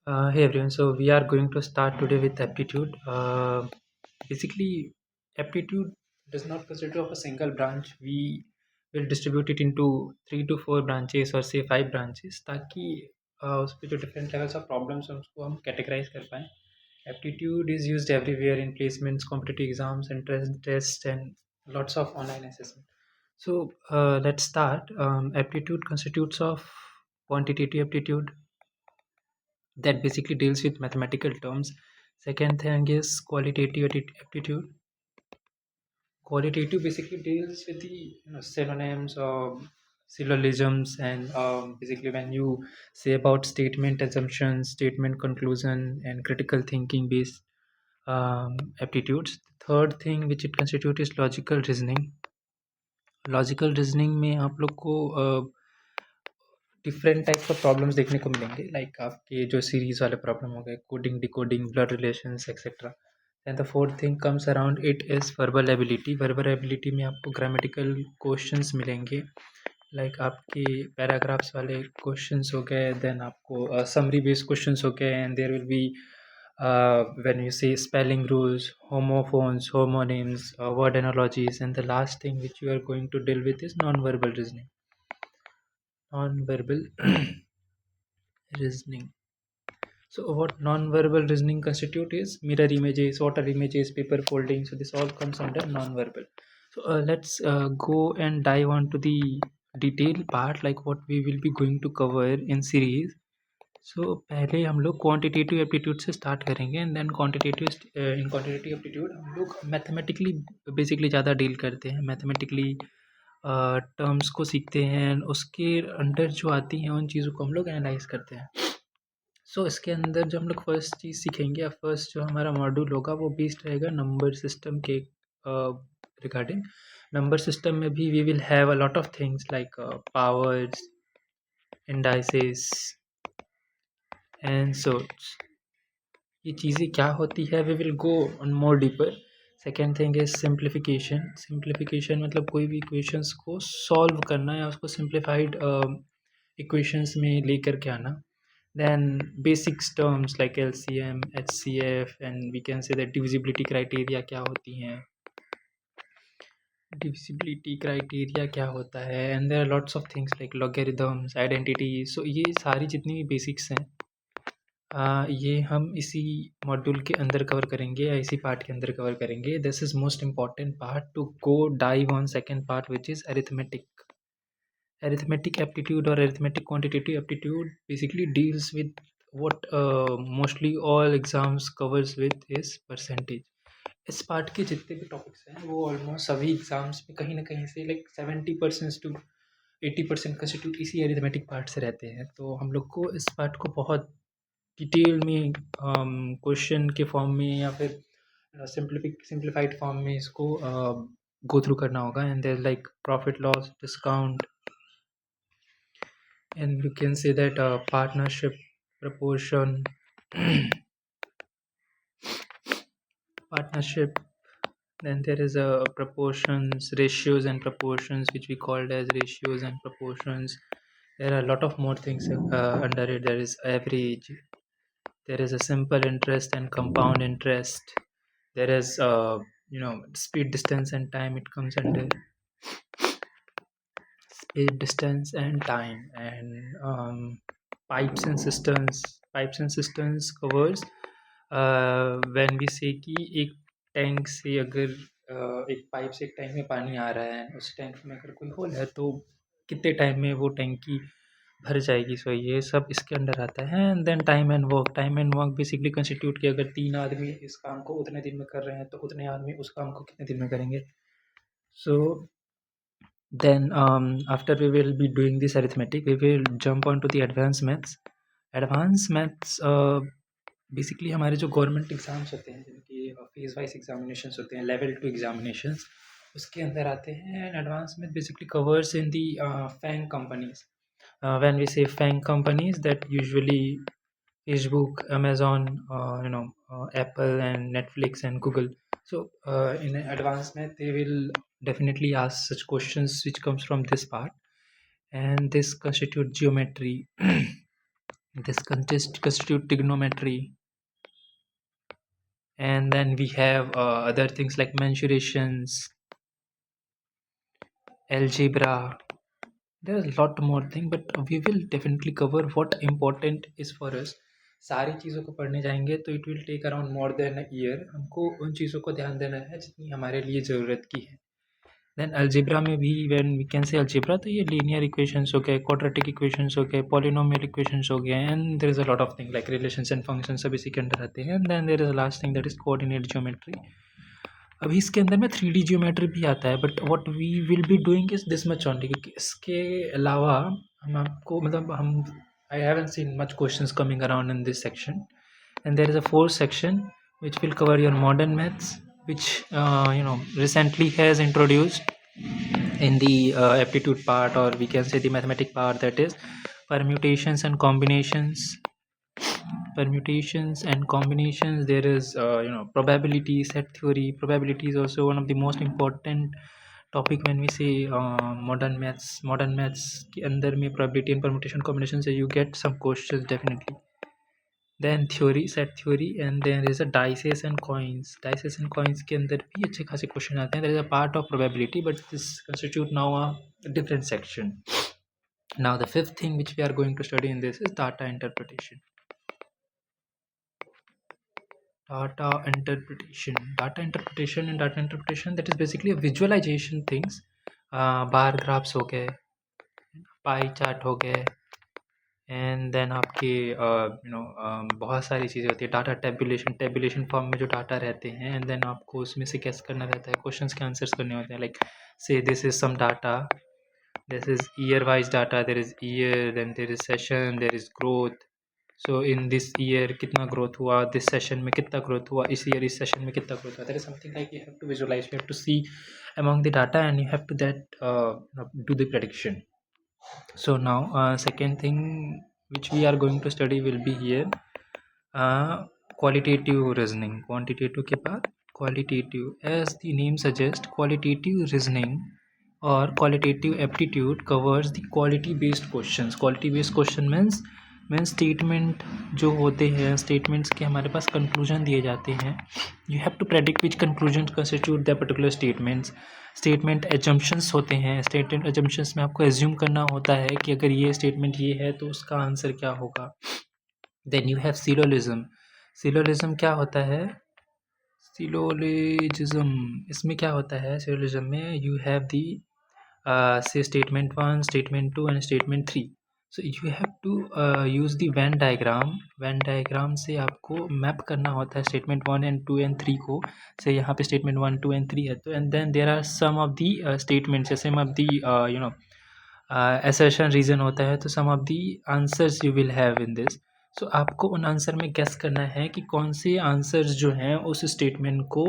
Hey everyone, so we are going to start today with aptitude. Basically, aptitude does not consist of a single branch. We will distribute it into 3 to 4 branches or say 5 branches ताकि उस पे जो different levels of problems हैं उसको हम categorize कर पाएँ. Aptitude is used everywhere in placements, competitive exams, entrance tests, and lots of online assessment. So let's start. Aptitude constitutes of quantitative aptitude, that basically deals with mathematical terms. Second thing is qualitative aptitude. Qualitative basically deals with the synonyms or syllogisms, and basically when you say about statement assumptions, statement conclusion, and critical thinking based aptitudes. Third thing which it constitutes is logical reasoning. Logical reasoning में आप लोग को different types of problems देखने को मिलेंगे, like आपके जो series वाले प्रॉब्लम हो गए, coding decoding blood relations etcetera. And the fourth thing comes around it is verbal ability. Verbal ability में आपको ग्रामेटिकल क्वेश्चंस मिलेंगे, लाइक आपके पैराग्राफ्स वाले क्वेश्चंस हो गए, देन आपको समरी बेस्ड क्वेश्चंस हो गए, and there will be when you say spelling rules, homophones, homonyms, word analogies, and the last thing which you are going to deal with is non-verbal reasoning. Non-verbal reasoning. So what non-verbal reasoning constitute is mirror images, water images, paper folding. So this all comes under non-verbal. So let's go and dive on to the detail part, like what we will be going to cover in series. So पहले हम लोग quantitative aptitude से start करेंगे, and then quantitative in quantitative aptitude हम लोग mathematically basically ज़्यादा deal करते हैं. मैथमेटिकली टर्म्स को सीखते हैं, उसके अंडर जो आती हैं उन चीज़ों को हम लोग एनालाइज करते हैं. सो इसके अंदर जो हम लोग फर्स्ट चीज़ सीखेंगे, या फर्स्ट जो हमारा मॉड्यूल होगा वो बेस्ड रहेगा नंबर सिस्टम के रिगार्डिंग. नंबर सिस्टम में भी we will have a lot of things like powers, indices and sorts. ये चीज़ें क्या होती है, we will go on more deeper. Second thing is simplification. Simplification मतलब कोई भी इक्वेशंस को सॉल्व करना या उसको सिंप्लीफाइड इक्वेशंस में लेकर के आना. Then basics terms like LCM, HCF, and we can say that divisibility criteria क्या होती हैं, divisibility criteria क्या होता है, and there are lots of things like logarithms, identity. So ये सारी जितनी भी basics हैं ये हम इसी मॉड्यूल के अंदर कवर करेंगे या इसी पार्ट के अंदर कवर करेंगे. This is most important part to go dive on second part which is arithmetic. Arithmetic aptitude or arithmetic quantitative aptitude basically deals with what mostly all exams covers with is percentage. इस part के जितने भी topics हैं वो almost सभी exams में कहीं ना कहीं से लाइक 70% to 80% कंस्टिट्यूट इसी अरिथमेटिक पार्ट से रहते हैं. तो हम लोग को इस पार्ट को बहुत डिटेल में क्वेश्चन के फॉर्म में या फिर सिंप्लीफाइड फॉर्म में इसको गो थ्रू करना होगा. And there like profit loss discount, and you can say that partnership, proportion, partnership. Then there is a proportions, ratios and proportions, which we called as ratios and proportions. There are a lot of more things under it. There is average, there is a simple interest and compound interest. There is speed, distance and time. It comes under speed, distance and time. And pipes and cisterns. Pipes and cisterns covers when we say कि एक tank से अगर एक pipe से एक tank में पानी आ रहा है, उस टैंक में अगर कोई होल है तो कितने टाइम में वो टैंकी भर जाएगी. सो ये सब इसके अंडर आता है. And then time and work. Time and work basically constitute कि अगर 3 आदमी इस काम को उतने दिन में कर रहे हैं तो उतने आदमी उस काम को कितने दिन में करेंगे. सो then after we will be doing this arithmetic, we will jump on to the advanced maths. Advanced maths basically हमारे जो गवर्नमेंट एग्ज़ाम्स होते हैं, जिनकी फेज़ वाइज एग्जामिनेशंस होते हैं, लेवल 2 एग्जामिनेशंस, उसके अंदर आते हैं. एंड एडवांस में basically covers in the FAANG companies. When we say FAANG companies, that usually Facebook, Amazon, Apple and Netflix and Google. So in advanced math, they will definitely ask such questions which comes from this part, and this constitute geometry. This constitute trigonometry, and then we have other things like mensurations, algebra. There's a lot more thing, but we will definitely cover what important is for us. सारी चीज़ों को पढ़ने जाएंगे तो it will take around more than a year. हमको उन चीज़ों को ध्यान देना है जितनी हमारे लिए ज़रूरत की है. देन अलजेब्रा में भी when we can say algebra, तो ये लीनियर इक्वेशंस हो गए, क्वाड्रेटिक इक्वेशंस हो गए, पॉलिनोमियल इक्वेशंस हो गए, and there is a lot of thing like relations and functions सब इसी के अंडर आते हैं. And then there is a last thing that is coordinate geometry. अभी इसके अंदर में 3D ज्योमेट्री भी आता है, but what we will be doing is this much only, क्योंकि इसके अलावा हम आपको मतलब हम I haven't seen much questions coming around in this section. And there is a fourth section which will cover your modern maths, which recently has introduced in the aptitude part, or we can say the mathematic part, that is permutations and combinations. There is probability, set theory. Probability is also one of the most important topic when we say modern maths के अंदर में probability and permutation combination से you get some questions definitely. Then theory, set theory, and then there is a dices and coins. Dices and coins के अंदर भी अच्छे खासे question आते हैं. There is a part of probability, but this constitute now a different section. Now the fifth thing which we are going to study in this is data interpretation. Data interpretation, that is basically a visualization things. Bar graphs हो गए, pie chart हो गए, and then आपके बहुत सारी चीज़ें होती है. डाटा टेबुलेशन फॉर्म में जो डाटा रहते हैं, एंड देन आपको उसमें से कैसे करना रहता है, क्वेश्चंस के आंसर्स करने होते हैं. Like say this is some data, this is year wise data, there is year, then there is session, there is growth. So in this year कितना ग्रोथ हुआ, दिस सेशन में कितना ग्रोथ हुआ, इस ईयर इस सेशन में कितना growth हुआ. That is something like you have to visualise, you have to see among the data, and you have to that do the prediction. So now second thing which we are going to study will be here qualitative reasoning. Quantitative के बाद qualitative, as the name suggests, qualitative reasoning or qualitative aptitude covers the quality based questions. Quality based question means statement जो होते हैं, statements के हमारे पास conclusion दिए जाते हैं. You have to predict which conclusion constitute the particular statements. Statement assumptions होते हैं. स्टेटमेंट एजम्पशंस में आपको एज्यूम करना होता है कि अगर ये स्टेटमेंट ये है तो उसका आंसर क्या होगा. Then you have syllogism. Syllogism क्या होता है? सिलोलिज्म इसमें क्या होता है? सिलोलिज्म में you have the say statement 1, statement 2 and statement 3. So you have to use the Venn diagram. Venn diagram से आपको मैप करना होता है statement 1 and 2 and 3 को. से यहाँ पे statement 1, 2 and 3 है तो, and then there are some of the statements, some of the assertion reason होता है, तो some of the answers you will have in this. सो आपको उन आंसर में गेस करना है कि कौन से आंसर्स जो हैं उस स्टेटमेंट को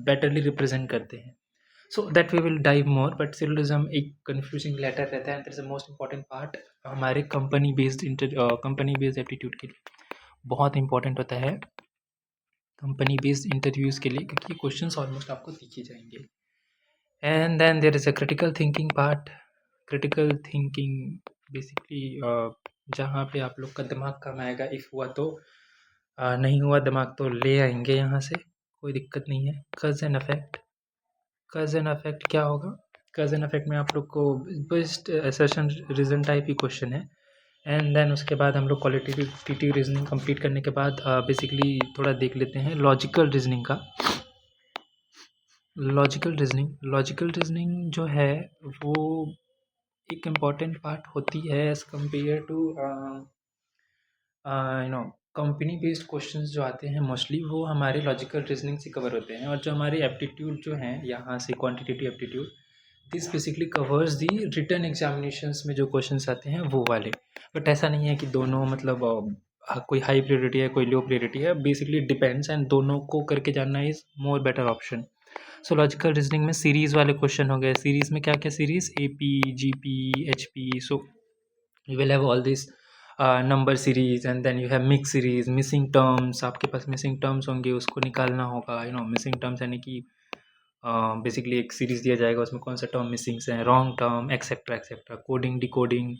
बेटरली रिप्रेजेंट करते हैं. So that we will dive more, but syllogism एक कन्फ्यूजिंग लेटर रहता है. That is the most important part हमारे कंपनी बेस्ड एप्टीट्यूड के लिए बहुत इंपॉर्टेंट होता है, कंपनी बेस्ड इंटरव्यूज़ के लिए, क्योंकि क्वेश्चंस ऑलमोस्ट आपको दिख ही जाएंगे. And then there is a critical thinking part. Critical thinking basically जहाँ पे आप लोग का दिमाग काम आएगा. इफ़ हुआ तो नहीं हुआ दिमाग तो ले आएंगे यहाँ से, कोई दिक्कत नहीं है. कज़ एंड अफेक्ट. कज़ एंड अफेक्ट क्या होगा? कज़ एंड अफेक्ट में आप लोग को बेस्ट असर्शन रीज़न टाइप ही क्वेश्चन है. एंड देन उसके बाद हम लोग क्वालिटेटिव रीजनिंग कंप्लीट करने के बाद बेसिकली थोड़ा देख लेते हैं लॉजिकल रीजनिंग का. लॉजिकल रीजनिंग जो है वो एक इम्पॉर्टेंट पार्ट होती है as compare to company based questions जो आते हैं मोस्टली वो हमारे लॉजिकल रीजनिंग से कवर होते हैं. और जो हमारे एप्टीट्यूड जो हैं यहाँ से quantitative aptitude, this basically covers the written examinations में जो क्वेश्चंस आते हैं वो वाले. बट ऐसा नहीं है कि दोनों मतलब कोई हाई प्रायोरिटी है कोई लो प्रायोरिटी है. बेसिकली डिपेंड्स, एंड दोनों को करके जानना is more better option. So logical reasoning में सीरीज़ वाले क्वेश्चन हो गए. सीरीज़ में क्या क्या series? AP, GP, HP. So you will have all this number series, and then you have mix series. Missing terms, आपके पास मिसिंग टर्म्स होंगे, उसको निकालना होगा. मिसिंग टर्म्स यानी कि बेसिकली एक सीरीज दिया जाएगा, उसमें कौन सा टर्म मिसिंग्स हैं, wrong term, etcetera etcetera. Coding, decoding,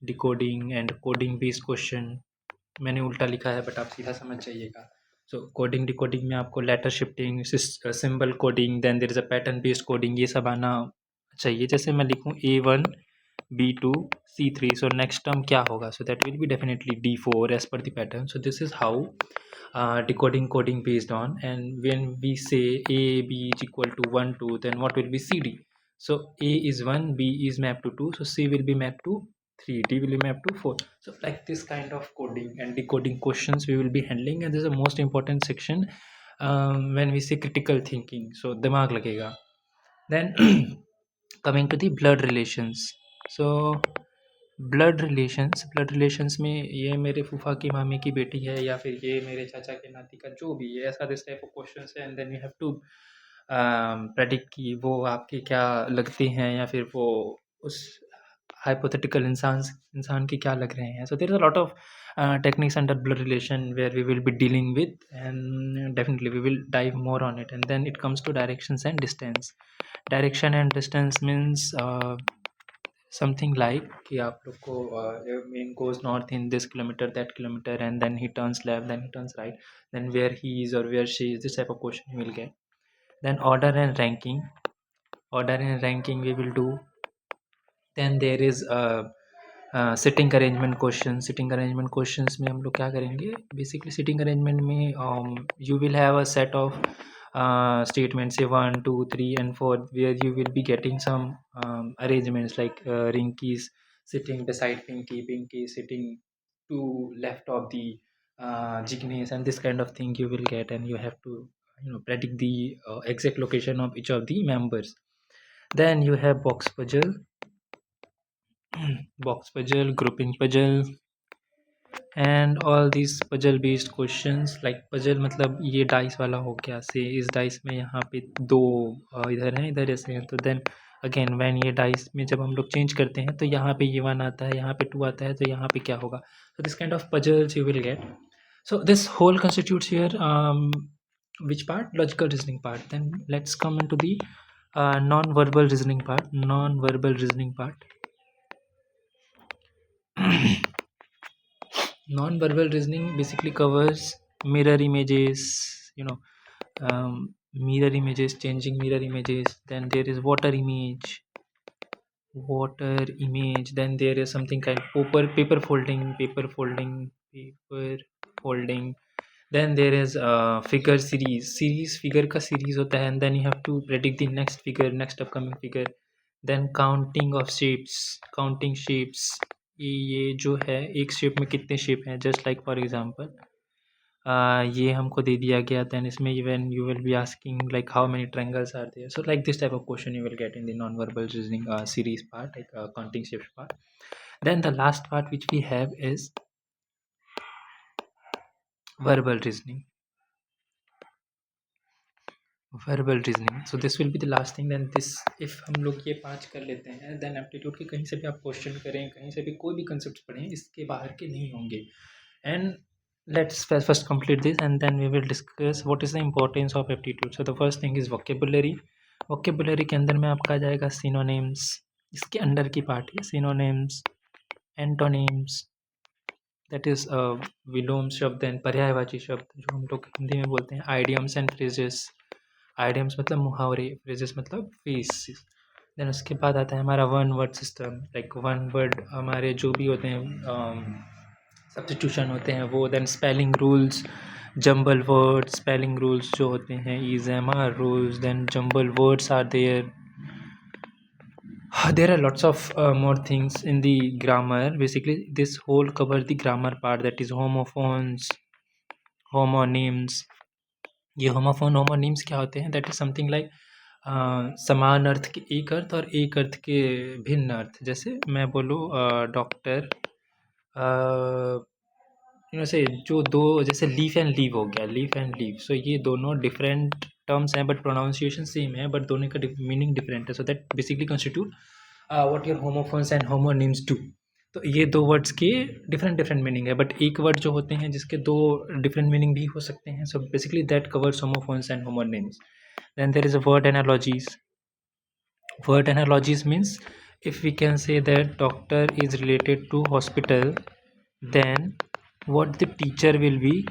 decoding and coding based question. मैंने उल्टा लिखा है बट आप सीधा समझ जाइएगा। सो कोडिंग डिकोडिंग में आपको letter shifting, symbol coding, then there is a pattern based coding, ये सब आना चाहिए। जैसे मैं लिखूँ A1 B2 C3, so next term क्या होगा? So that will be definitely D4 as per the pattern. So this is how decoding coding based on. And when we say A B is equal to 1 2, then what will be CD? So A is 1, B is mapped to 2, so C will be mapped to 3, D will be mapped to 4. So like this kind of coding and decoding questions we will be handling, and this is the most important section when we say critical thinking. So dimag lagega. Then coming to the blood relations. So blood relations में ये मेरे फूफा की मामी की बेटी है या फिर ये मेरे चाचा के नाती का जो भी है, ऐसा दिस टाइप ऑफ क्वेश्चंस है। And then you have to predict कि वो आपके क्या लगते हैं या फिर वो उस हाइपोथेटिकल इंसान के क्या लग रहे हैं। So there is a lot of techniques under blood relation where we will be dealing with, and definitely we will dive more on it. And then it comes to directions and distance. Direction and distance means something like कि आप लोग को main goes north in this kilometer, that kilometer, and then he turns left, then he turns right, then where he is or where she is, this type of question you will get. Then order and ranking we will do. Then there is sitting arrangement questions में हम लोग क्या करेंगे? Basically sitting arrangement में you will have a set of statements, say 1 2 3 and 4, where you will be getting some arrangements like Rinky's sitting beside Pinky sitting to left of the Jignesh, and this kind of thing you will get, and you have to predict the exact location of each of the members. Then you have box puzzle, grouping puzzle, and all these puzzle based questions. like puzzle मतलब ये dice वाला हो गया, से इस dice में यहाँ पे दो इधर हैं, इधर ऐसे हैं, तो देन अगेन व्हेन ये डाइस में जब हम लोग चेंज करते हैं तो यहाँ पे ये 1 आता है, यहाँ पे 2 आता है, तो यहाँ पे क्या होगा? so this kind of puzzles you will get. So this whole constitutes here which part? Logical reasoning part. Then let's come into the non-verbal reasoning part. Non-verbal reasoning basically covers mirror images, mirror images, changing mirror images. Then there is water image. Then there is something kind of paper folding. Then there is figure series figure का series होता है, and then you have to predict the next upcoming figure. Then counting shapes. ये जो है एक shape में कितने shape हैं, जस्ट लाइक फॉर एग्जांपल ये हमको दे दिया गया, देन इसमें even you will be asking like how many triangles are there. So like this type of question you will get in the non-verbal reasoning series part, like counting shapes part. Then the last part which we have is verbal reasoning. So this will be the last thing. Then this, if हम लोग ये 5 कर लेते हैं, then aptitude के कहीं से भी आप क्वेश्चन करें, कहीं से भी कोई भी कंसेप्ट पढ़ें, इसके बाहर के नहीं होंगे. And let's first complete this, and then we will discuss what is the importance of aptitude. So the first thing is vocabulary के अंदर में आपका आ जाएगा synonyms. इसके अंडर की पार्ट है synonyms, antonyms, that is विलोम शब्द एंड पर्यायवाची शब्द जो हम लोग हिंदी में बोलते हैं, idioms and phrases. आइडियम्स मतलब मुहावरे, फ्रेजेस मतलब फेस. देन उसके बाद आता है हमारा 1 वर्ड सिस्टम, लाइक 1 वर्ड हमारे जो भी होते हैं सब्स्टिट्यूशन होते हैं वो. Then spelling rules, jumble word spelling rules जो होते हैं, EZMR रूल्स. Then jumble words are there. There are lots of more things in the grammar. Basically this whole cover the grammar part, that is homophones, homonyms. ये homonyms क्या होते हैं? That is something like समान अर्थ के एक अर्थ और एक अर्थ के भिन्न अर्थ. जैसे मैं बोलूँ डॉक्टर, से जो दो, जैसे लीफ एंड लीव हो गया, लीफ एंड लीव. सो ये दोनों डिफरेंट टर्म्स हैं बट प्रोनाउंसिएशन सेम है, बट दोनों का मीनिंग डिफरेंट है. So that basically constitute what your homophones and homonyms do. तो ये 2 वर्ड्स के डिफरेंट मीनिंग है, बट एक वर्ड जो होते हैं जिसके 2 डिफरेंट मीनिंग भी हो सकते हैं. So basically that covers homophones and homonyms. Then there is a word analogies. Means if we can say that doctor is related to hospital, then what the teacher will be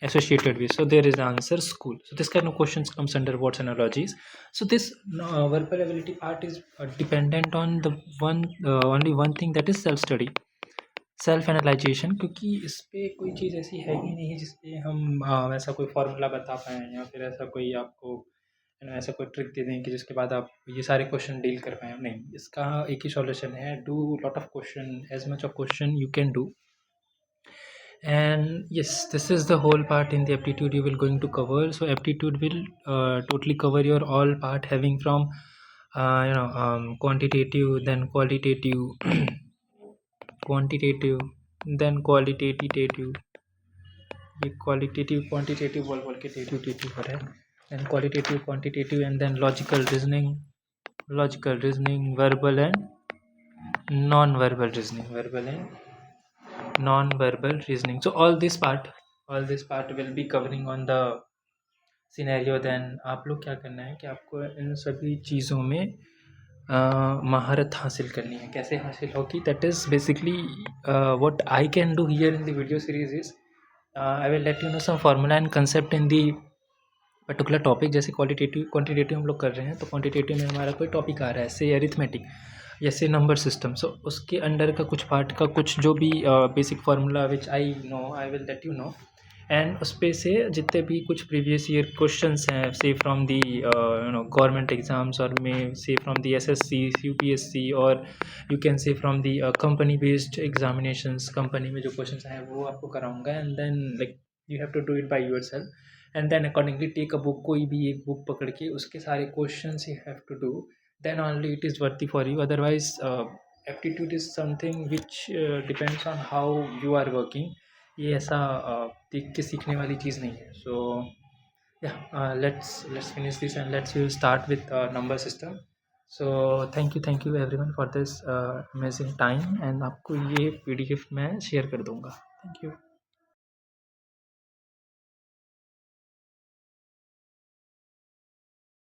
associated with? So there is the answer, school. So this kind of questions comes under words analogies. So this verbal ability part is dependent on the one only one thing, that is self study, self analysation, क्योंकि इस पे कोई चीज़ ऐसी है ही नहीं जिस पे हम ऐसा कोई फार्मूला बता पाएँ, या फिर ऐसा कोई आपको ऐसा कोई ट्रिक दे दें कि जिसके बाद आप ये सारे क्वेश्चन डील कर पाएँ। नहीं, इसका एक ही सॉल्यूशन है, do lot of question, as much of question you can do. And yes, this is the whole part in the aptitude you will going to cover. So aptitude will totally cover your all part, having from quantitative, then qualitative, quantitative, then qualitative, ये qualitative quantitative बोल के quantitative हो रहा है, then qualitative quantitative, and then logical reasoning, verbal and non-verbal reasoning, verbal and non-verbal reasoning. So all this part will be covering on the scenario. Then आप लोग क्या करना है कि आपको इन सभी चीज़ों में महारत हासिल करनी है. कैसे हासिल होगी? That is basically what I can do here in the video series is I will let you know some formula and concept in the particular topic. जैसे क्वांटिटेटिव हम लोग कर रहे हैं, तो क्वांटिटेटिव में हमारा कोई टॉपिक आ रहा है, से अरिथमेटिक या से नंबर सिस्टम. सो उसके अंडर का कुछ पार्ट का कुछ जो भी basic formula which I know, I will let you know. And उस पे से जितने भी कुछ प्रीवियस ईयर क्वेश्चंस हैं, से फ्रॉम दी गवर्नमेंट एग्जाम्स, और may say from the SSC, UPSC, और you can say from the company based examinations, company में जो क्वेश्चंस आए वो आपको कराऊंगा. And then like you have to do it by yourself, and then accordingly take a book, कोई भी एक बुक पकड़ के उसके सारे questions you have to do, then only it is worthy for you. Otherwise aptitude is something which depends on how you are working. ये ऐसा देख के सीखने वाली चीज़ नहीं है. So yeah, let's finish this and let's will start with number system. So thank you everyone for this amazing time, and आपको ये PDF मैं शेयर कर दूँगा. Thank you.